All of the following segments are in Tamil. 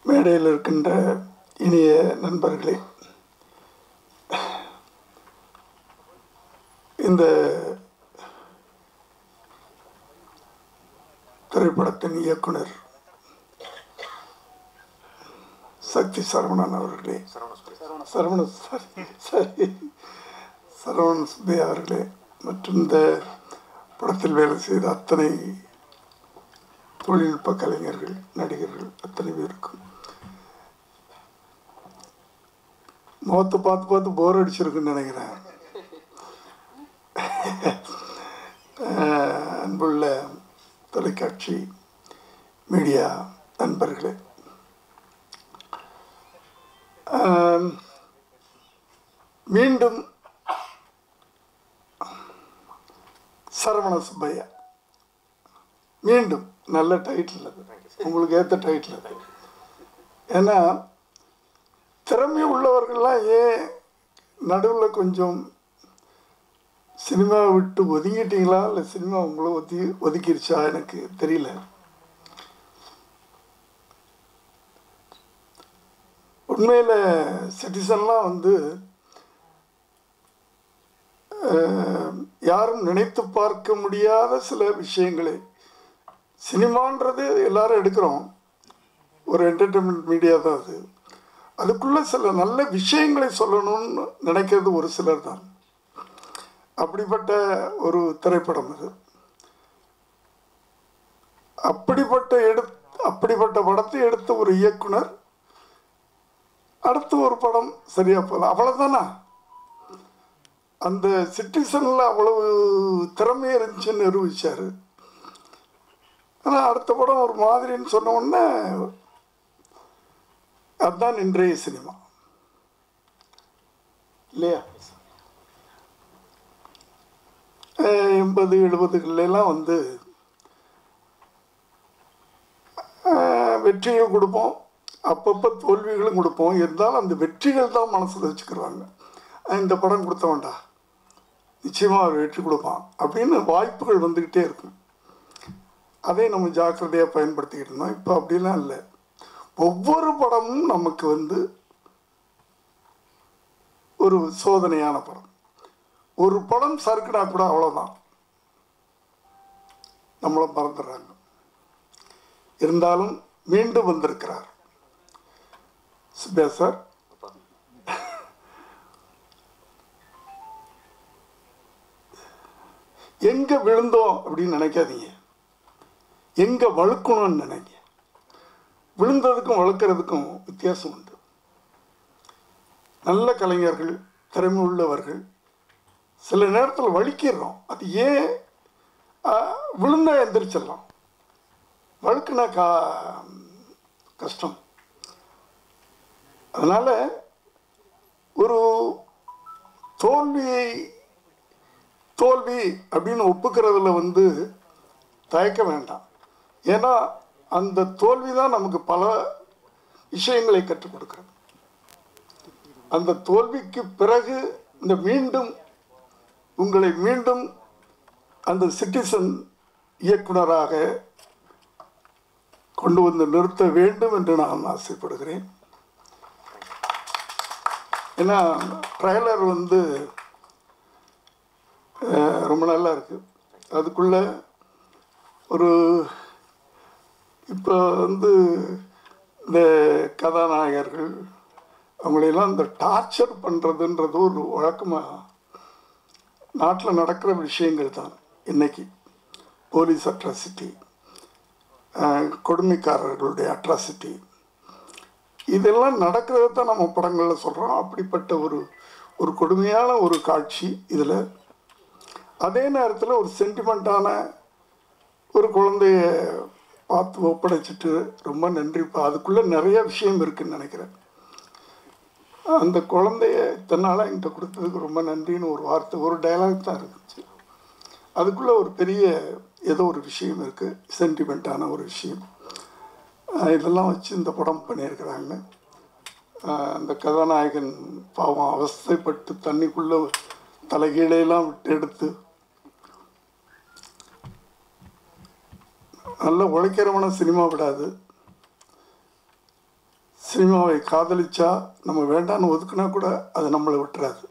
மேடையில் இருக்கின்ற இனிய நண்பர்களே, இந்த திரைப்படத்தின் இயக்குனர் சக்தி சரவணன் அவர்களே, சரவணன் சுப்பையா அவர்களே, மற்றும் இந்த படத்தில் வேலை செய்த அத்தனை தொழில்நுட்ப கலைஞர்கள், நடிகர்கள், அத்தனை பேருக்கும் முகத்தை பார்த்து பார்த்து போர் அடிச்சிருக்குன்னு நினைக்கிறேன். அன்புள்ள தொலைக்காட்சி மீடியா நண்பர்களே, மீண்டும் சரவண சுப்பையா, மீண்டும் நல்ல டைட்டில், அது உங்களுக்கு ஏற்ற டைட்டில் அது. ஏன்னா திறமை உள்ளவர்கள்லாம் ஏன் நடுவில் கொஞ்சம் சினிமாவை விட்டு ஒதுங்கிட்டீங்களா, இல்லை சினிமா உங்களை ஒதுக்கிருச்சா எனக்கு தெரியல. உண்மையில் சிட்டிசன்லாம் வந்து யாரும் நினைத்து பார்க்க முடியாத சில விஷயங்களை, சினிமான்றது எல்லாரும் எடுக்கிறோம், ஒரு என்டர்டெயின்மெண்ட் மீடியா தான் அது. அதுக்குள்ள சில நல்ல விஷயங்களை சொல்லணும்னு நினைக்கிறது ஒரு சிலர் தான். அப்படிப்பட்ட ஒரு திரைப்படம் அது. அப்படிப்பட்ட படத்தை எடுத்த ஒரு இயக்குனர் அடுத்த ஒரு படம் சரியா போகல, அவ்வளோதானா? அந்த சிட்டிசன்ல அவ்வளவு திறமை இருந்துச்சுன்னு நிரூபிச்சார். ஆனால் அடுத்த படம் ஒரு மாதிரின்னு சொன்ன உடனே அதுதான் இன்றைய சினிமா இல்லையா? 80-70களெல்லாம் வந்து வெற்றிகள் கொடுப்போம், அப்பப்போ தோல்விகளும் கொடுப்போம். இருந்தாலும் அந்த வெற்றிகள் தான் மனசில் வச்சுக்கிறாங்க. இந்த படம் கொடுத்த வேண்டாம், நிச்சயமாக அவர் வெற்றி கொடுப்பான் அப்படின்னு வாய்ப்புகள் வந்துக்கிட்டே இருக்கும். அதை நம்ம ஜாக்கிரதையாக பயன்படுத்திக்கிட்டு இருந்தோம். இப்போ அப்படிலாம் இல்லை. ஒவ்வொரு படமும் நமக்கு வந்து ஒரு சோதனையான படம். ஒரு படம் சறுக்குனா கூட அவ்வளோதான், நம்மளும் மறந்துடுறாங்க. இருந்தாலும் மீண்டும் வந்திருக்கிறார் சுப்பையா சார். எங்க விழுந்தோம் அப்படின்னு நினைக்காதீங்க, எங்க வழுக்கணும்னு நினைங்க. விழுந்ததுக்கும் வழுக்கிறதுக்கும் வித்தியாசம் உண்டு. நல்ல கலைஞர்கள், திறமை உள்ளவர்கள் சில நேரத்தில் வலிக்கிறோம். அது ஏன்? விழுந்தா எந்திரிச்சிடலாம், வழுக்குனா கஷ்டம். அதனால் ஒரு தோல்வி அப்படின்னு ஒப்புக்கிறதுல வந்து தயக்க வேண்டாம். ஏன்னா அந்த தோல்வி தான் நமக்கு பல விஷயங்களை கற்றுக் கொடுக்கிறது. அந்த தோல்விக்கு பிறகு உங்களை மீண்டும் அந்த சிட்டிசன் இயக்குனராக கொண்டு வந்து நிறுத்த வேண்டும் என்று நான் ஆசைப்படுகிறேன். ஏன்னா ட்ரைலர் வந்து ரொம்ப நல்லா இருக்குது. அதுக்குள்ள ஒரு இப்போ வந்து இந்த கதாநாயகர்கள் அவங்களையெல்லாம் இந்த டார்ச்சர் பண்ணுறதுன்றது ஒரு வழக்கமாக நாட்டில் நடக்கிற விஷயங்கள் தான். இன்றைக்கி போலீஸ் அட்ராசிட்டி, கொடுமைக்காரர்களுடைய அட்ராசிட்டி, இதெல்லாம் நடக்கிறத தான் நம்ம படங்களில் சொல்கிறோம். அப்படிப்பட்ட ஒரு கொடுமையான ஒரு காட்சி இதில். அதே நேரத்தில் ஒரு சென்டிமெண்ட்டான ஒரு குழந்தைய பார்த்து ஒப்படைச்சிட்டு ரொம்ப நன்றிப்பா, அதுக்குள்ளே நிறைய விஷயம் இருக்குதுன்னு நினைக்கிறேன். அந்த குழந்தைய இத்தனால என்கிட்ட கொடுத்ததுக்கு ரொம்ப நன்றின்னு ஒரு வார்த்தை, ஒரு டயலாக் தான் இருந்துச்சு. அதுக்குள்ளே ஒரு பெரிய ஏதோ ஒரு விஷயம் இருக்குது, சென்டிமெண்ட்டான ஒரு விஷயம். இதெல்லாம் வச்சு இந்த படம் பண்ணியிருக்கிறாங்க. அந்த கதாநாயகன் பாவம் அவஸ்தைப்பட்டு தண்ணிக்குள்ளே தலைகீழையெல்லாம் விட்டு எடுத்து நல்ல உழைக்கிறவன சினிமா விடாது. சினிமாவை காதலிச்சா நம்ம வேண்டான்னு ஒதுக்குனா கூட அது நம்மளை விட்டுறாது.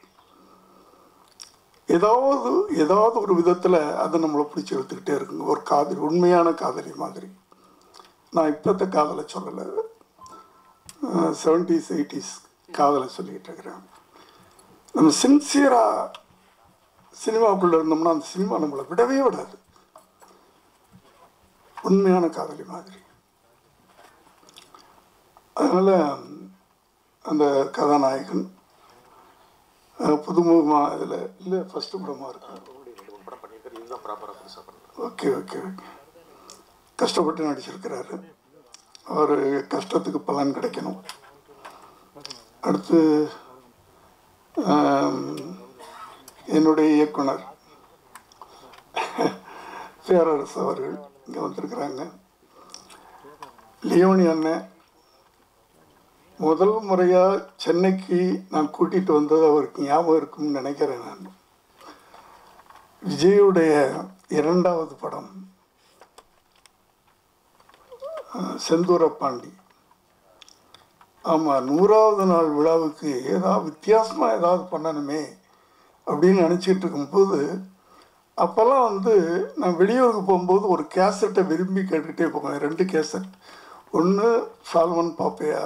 ஏதாவது ஒரு விதத்தில் அதை நம்மளை பிடிச்சி எடுத்துக்கிட்டே இருக்குங்க. ஒரு காதலி, உண்மையான காதலி மாதிரி. நான் இப்போத்த காதலை சொல்லலை, 70s 80s காதலை சொல்லிக்கிட்டு இருக்கிறேன். நம்ம சின்சியராக சினிமாவுக்குள்ளே இருந்தோம்னா அந்த சினிமா நம்மளை விடவே விடாது. உண்மையான காதலி மாதிரி. அதனால் அந்த கதாநாயகன் புதுமுகமாக இதில் இல்லை, ஃபஸ்ட்டு படமாக இருக்கார். ஓகே ஓகே ஓகே கஷ்டப்பட்டு நடிச்சிருக்கிறாரு. அவர் கஷ்டத்துக்கு பலன் கிடைக்கணும். அடுத்து என்னுடைய இயக்குனர் பேரரசு அவர்கள் இங்கே வந்திருக்கிறாங்க. லியோனி அண்ணன் முதல் முறையாக சென்னைக்கு நான் கூட்டிகிட்டு வந்தது அவருக்கு ஞாபகம் இருக்கும்னு நினைக்கிறேன். நான் விஜயுடைய 2வது படம் செந்தூரப்பாண்டி. ஆமாம், 100வது நாள் விழாவுக்கு ஏதாவது வித்தியாசமாக ஏதாவது பண்ணணுமே அப்படின்னு நினச்சிட்டு இருக்கும்போது, அப்போல்லாம் நான் வெளியூருக்கு போகும்போது ஒரு கேசட்டை விரும்பி கேட்டுக்கிட்டே போவேன். 2 கேசட். ஒன்று சால்மன் பாப்பையா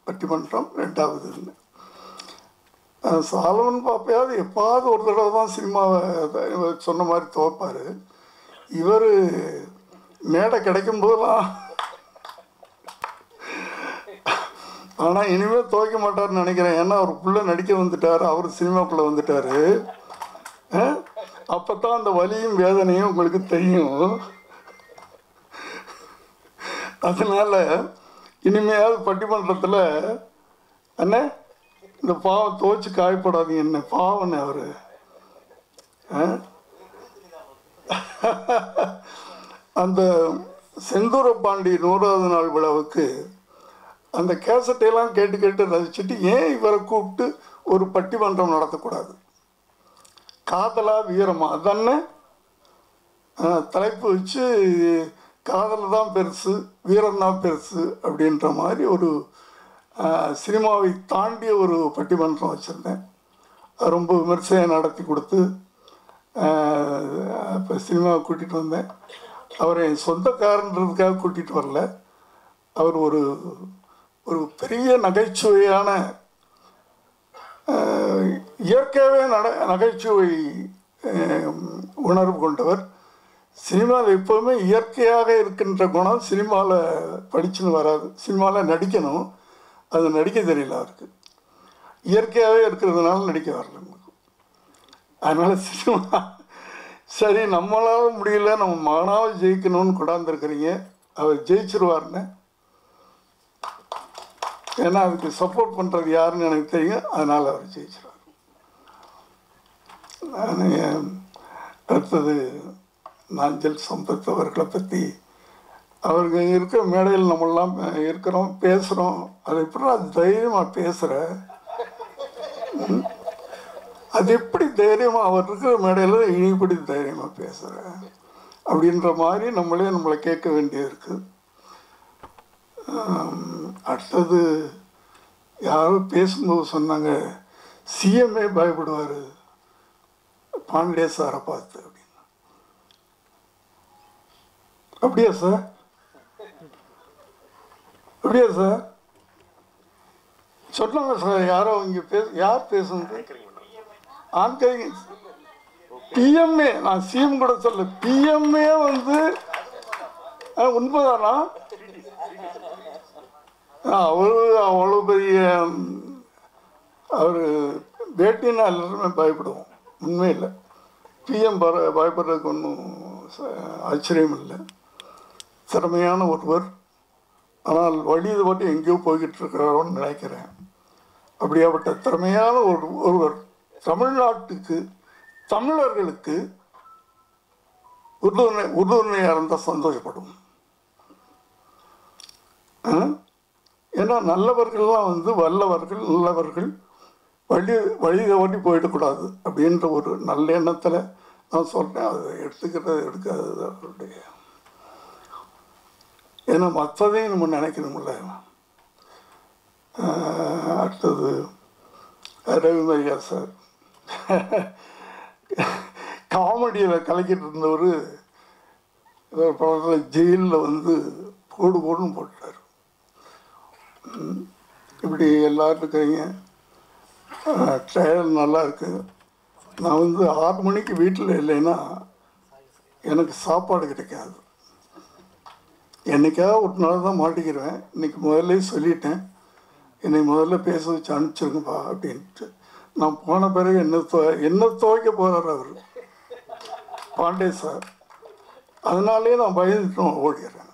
பட்டிமன்றம், 2வது சால்மன் பாப்பையாவது எப்பாவது ஒரு தடவை தான் சினிமாவை சொன்ன மாதிரி துவப்பார். இவர் மேடை கிடைக்கும் போதெல்லாம், ஆனால் இனிமேல் துவைக்க மாட்டார்னு நினைக்கிறேன். ஏன்னா அவர் புள்ள நடிக்க வந்துட்டார், அவர் சினிமாக்குள்ளே வந்துட்டார். அப்போ தான் அந்த வலியும் வேதனையும் உங்களுக்கு தெரியும். அதனால் இனிமையாவது பட்டிமன்றத்தில் என்ன இந்த பாவம் துவைச்சி காயப்படாதீங்க, என்ன பாவன்னு அவர். அந்த செந்தூரப்பாண்டி 100வது நாள் விழாவுக்கு அந்த கேசட்டையெல்லாம் கேட்டு கேட்டு ரசிச்சுட்டு, ஏன் இவரை கூப்பிட்டு ஒரு பட்டிமன்றம் நடத்தக்கூடாது, காதலா வீரமா அதானே தலைப்பு வச்சு, காதல் தான் பெருசு வீரம்தான் பெருசு அப்படின்ற மாதிரி ஒரு சினிமாவை தாண்டிய ஒரு பட்டிமன்றம் வச்சுருந்தேன். ரொம்ப விமர்சையாக நடத்தி கொடுத்து இப்போ சினிமாவை கூட்டிகிட்டு வந்தேன். அவரை என் சொந்தக்காரன்றதுக்காக கூட்டிகிட்டு வரல. அவர் ஒரு பெரிய நகைச்சுவையான, இயற்கையாகவே நகைச்சுவை உணர்வு கொண்டவர். சினிமாவில் எப்போவுமே இயற்கையாக இருக்கின்ற குணம் சினிமாவில் படிச்சுன்னு வராது. சினிமாவில் நடிக்கணும், அது நடிக்க தெரியல அவருக்கு. இயற்கையாகவே இருக்கிறதுனால நடிக்க வரல நமக்கு. அதனால் சினிமா சரி, நம்மளால் முடியல, நம்ம மகனாவது ஜெயிக்கணும்னு கொண்டாந்துருக்கிறீங்க. அவர் ஜெயிச்சிருவார்னு, ஏன்னா அதுக்கு சப்போர்ட் பண்ணுறது யாருன்னு எனக்கு தெரியும். அதனால் அவர் ஜெயிச்சிருவார். அடுத்தது நாஞ்சல் சம்பத் அவர்களை பற்றி, அவர்கள் இருக்கிற மேடையில் நம்மளாம் இருக்கிறோம், பேசுகிறோம். அது எப்படி அது தைரியமாக பேசுகிற, அது எப்படி தைரியமாக அவர் இருக்கிற மேடையில் இனிப்படி தைரியமாக பேசுகிற அப்படின்ற மாதிரி நம்மளை கேட்க வேண்டியது இருக்குது. அடுத்தது யாரோ பேசும்போது சொன்னாங்க, சிஎம்ஏ பயப்படுவார் பாண்டே சாரை பார்த்து அப்படின்னு. அப்படியா சார்? அப்படியா சார்? சொன்னாங்க சார். யாரோ இங்கே யார் பேசுனது? ஆன்கரிங் பிஎம்ஏ, நான் சிஎம் கூட சொல்ல, பிஎம்ஏ உண்மைதானா? அவ்வளோ பெரிய அவர் பேட்டின்னா எல்லாருமே பயப்படுவோம். உண்மையில் பிஎம் பயப்படுறதுக்கு ஒன்றும் ஆச்சரியம் இல்லை. திறமையான ஒருவர், ஆனால் வழியை மட்டும் எங்கேயோ போய்கிட்டு இருக்கிறாரோன்னு நினைக்கிறேன். அப்படியாப்பட்ட திறமையான ஒருவர் தமிழ்நாட்டுக்கு, தமிழர்களுக்கு உறுதுணையாக இருந்தால் சந்தோஷப்படும். ஏன்னா நல்லவர்கள்லாம் வல்லவர்கள், நல்லவர்கள் வழி தவறி போயிடக்கூடாது அப்படின்ற ஒரு நல்ல எண்ணத்தில் நான் சொல்கிறேன். அதை எடுக்காது அவருடைய, ஏன்னா மற்றதையும் நம்ம நினைக்கணும்ல. அடுத்தது ரவிமரியா சார் காமெடியில் கலக்கிட்டு இருந்தவர் படத்தில் ஜெயிலில் வந்து போடுன்னு போட்டார். இப்படி எல்லோரும் இருக்கிறீங்க. ட்ரையல் நல்லா இருக்கு. நான் வந்து 6 மணிக்கு வீட்டில் இல்லைன்னா எனக்கு சாப்பாடு கிடைக்காது. என்னைக்காவது ஒரு நாள் தான் மாட்டிக்கிறேன். இன்றைக்கி முதல்ல சொல்லிட்டேன், என்னை முதல்ல பேச வச்சு அனுப்பிச்சிருங்கப்பா அப்படின்ட்டு. நான் போன பிறகு என்ன துவைக்க போகிறார் அவர் பாண்டே சார். அதனாலே நான் பயந்துட்டு ஓடிடுறேன்.